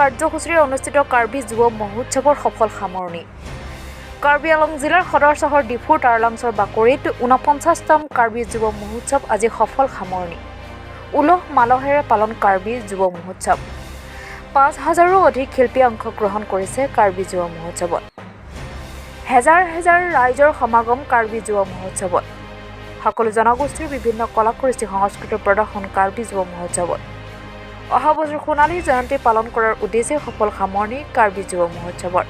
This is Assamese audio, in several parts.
কাৰ্যসূচীৰে অনুষ্ঠিত কাৰ্বি যুৱ মহোৎসৱৰ সফল সামৰণি কাৰ্বি আংলং জিলাৰ সদৰ চহৰ ডিফুৰ টাৰলাংছৰ বাকৰিত ৪৯তম কাৰ্বি যুৱ মহোৎসৱ আজি সফল সামৰণি উলহ মালহেৰে পালন কাৰ্বি যুৱ মহোৎসৱ ৫,০০০ৰো অধিক শিল্পীয়ে অংশগ্ৰহণ কৰিছে কাৰ্বি যুৱ মহোৎসৱত হেজাৰ হেজাৰ ৰাইজৰ সমাগম কাৰ্বি যুৱ মহোৎসৱত সকলো জনগোষ্ঠীৰ বিভিন্ন কলা কৃষ্টি সংস্কৃতিৰ প্ৰদৰ্শন কাৰ্বি যুৱ মহোৎসৱত অহা বছৰ সোণালী জয়ন্তী পালন কৰাৰ উদ্দেশ্যে সফল সামৰণি কাৰ্বি যুৱ মহোৎসৱৰ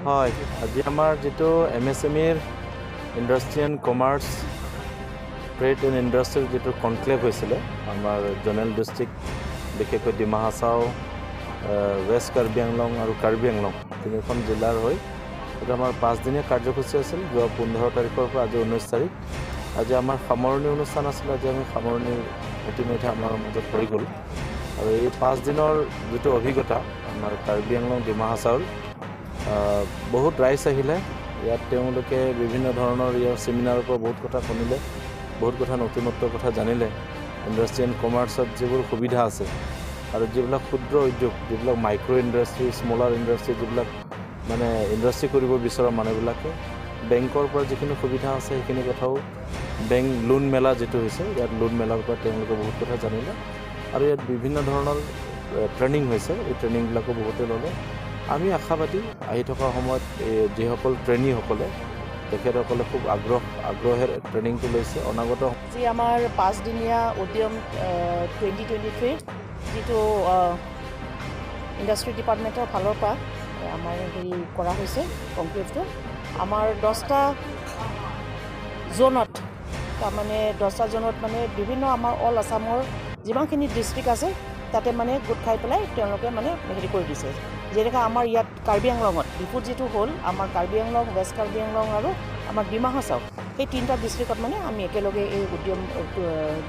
হয় আজি আমাৰ যেটো এমএসএমইৰ industry and commerce trade and ইন্ডাষ্ট্ৰিৰ যেটো কনক্লেভ হৈছিল আমাৰ জোনেল ডিস্ট্ৰিক্ট বিশেষকৈ ডিমা হাছাও ৱেষ্ট কাৰ্বি আংলং আৰু কাৰ্বি আংলং তিনিখন জিলাৰ হৈ এটা আমাৰ 5 দিনীয়া কাৰ্যসূচী আছিল যোৱা 15 তাৰিখৰ পৰা আজি 19 তাৰিখ আজি আমাৰ সামৰণি অনুষ্ঠান আছিল আজি আমি সামৰণি ইতিমধ্যে আমাৰ মাজত হৈ গ'ল আৰু এই 5 দিনৰ যেটো অভিজ্ঞতা আমাৰ কাৰ্বি আংলং ডিমা হাছাওৰ বহুত ৰাইজ আহিলে ইয়াত তেওঁলোকে বিভিন্ন ধৰণৰ ইয়াৰ সেমিনাৰৰ পৰা বহুত কথা শুনিলে বহুত কথা নতুনত্ব কথা জানিলে ইন্ডাষ্ট্ৰি এণ্ড কমাৰ্চত যিবোৰ সুবিধা আছে আৰু যিবিলাক ক্ষুদ্ৰ উদ্যোগ যিবিলাক মাইক্ৰ ইন্ডাষ্ট্ৰি স্মলাৰ ইন্ডাষ্ট্ৰি যিবিলাক মানে ইন্ডাষ্ট্ৰি কৰিব বিচৰা মানুহবিলাকে বেংকৰ পৰা যিখিনি সুবিধা আছে সেইখিনি কথাও বেংক লোন মেলা যেটো হৈছে ইয়াত লোন মেলাৰ পৰা তেওঁলোকে বহুত কথা জানিলে আৰু ইয়াত বিভিন্ন ধৰণৰ ট্ৰেইনিং হৈছে এই ট্ৰেইনিংবিলাকো বহুতে ল'লে আমি আশাবাদী আহি থকা সময়ত যিসকল ট্ৰেইনিসকলে তেখেতসকলে খুব আগ্ৰহেৰে ট্ৰেইনিংটো লৈছে অনাগত যি আমাৰ 5 দিনীয়া উদ্যম 2023 যেটো ইন্ডাষ্ট্ৰি ডিপাৰ্টমেণ্টৰ ফালৰ পৰা আমাৰ হেৰি কৰা হৈছে কনক্লেভটো আমাৰ 10টা জোনত তাৰমানে 10টা জোনত মানে বিভিন্ন আমাৰ অল আসামৰ যিমানখিনি ডিস্ট্ৰিক্ট আছে তাতে মানে গোট খাই পেলাই তেওঁলোকে মানে হেৰি কৰি দিছে যেনেকৈ আমাৰ ইয়াত কাৰ্বি আংলঙত ডিপুত যেটো হ'ল আমাৰ কাৰ্বি আংলং ৱেষ্ট কাৰ্বি আংলং আৰু আমাৰ ডিমা হাছাও সেই তিনিটা ডিস্ট্ৰিক্টত মানে আমি একেলগে এই উদ্যম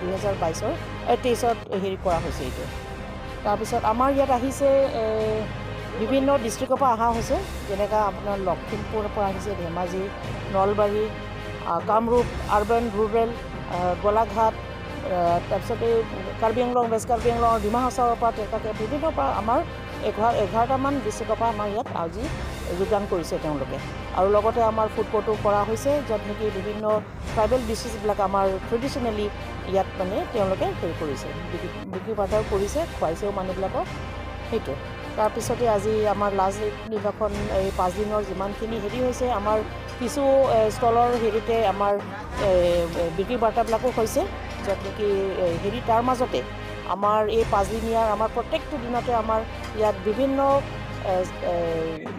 2023ত হেৰি কৰা হৈছে এইটো তাৰপিছত আমাৰ ইয়াত আহিছে বিভিন্ন ডিস্ট্ৰিক্টৰ পৰা অহা হৈছে যেনেকৈ আপোনাৰ লখিমপুৰৰ পৰা আহিছে ধেমাজি নলবাৰী কামৰূপ আৰ্বান ৰুৰেল গোলাঘাট তাৰপিছত এই কাৰ্বি আংলং ৱেষ্ট কাৰ্বি আংলং ডিমা হাছাওৰ পৰা তেনেকৈ বিভিন্ন পৰা আমাৰ 11টামান ডিস্ট্ৰিক্টৰ পৰা আমাৰ ইয়াত আজি যোগদান কৰিছে তেওঁলোকে আৰু লগতে আমাৰ ফুড কোৰ্টো কৰা হৈছে য'ত নেকি বিভিন্ন ট্ৰাইবেল ডিছেছবিলাক আমাৰ ট্ৰেডিশ্যনেলি ইয়াত মানে তেওঁলোকে হেৰি কৰিছে বিক্ৰী বাৰ্তাও কৰিছে খুৱাইছেও মানুহবিলাকক সেইটো তাৰপিছতে আজি আমাৰ লাষ্ট নিৰ্বাচন এই 5 দিনৰ যিমানখিনি হেৰি হৈছে আমাৰ কিছু ষ্টলৰ হেৰিতে আমাৰ বিক্ৰী বাৰ্তাবিলাকো হৈছে য'ত নেকি হেৰি তাৰ মাজতে আমাৰ এই 5 দিনীয়াৰ আমাৰ প্ৰত্যেকটো দিনতে আমাৰ ইয়াত বিভিন্ন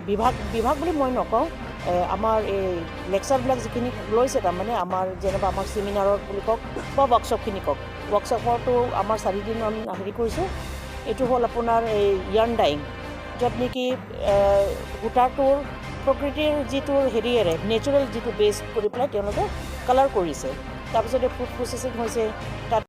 বিভাগ বুলি মই নকওঁ, আমাৰ এই লেকচাৰবিলাক যিখিনি লৈছে তাৰমানে আমাৰ যেনিবা আমাক ছেমিনাৰত বুলি কওক বা ৱৰ্কশ্বপখিনি কওক, ৱৰ্কশ্বপৰটো আমাৰ 4 দিন হেৰি কৰিছোঁ। এইটো হ'ল আপোনাৰ এই ইয়াৰ্ণ ডাইং, য'ত নেকি সূতাটোৰ প্ৰকৃতিৰ যিটো হেৰিয়েৰে নেচাৰেল যিটো বেছ কৰি পেলাই তেওঁলোকে কালাৰ কৰিছে। তাৰপিছতে ফুড প্ৰচেছিং হৈছে, তাত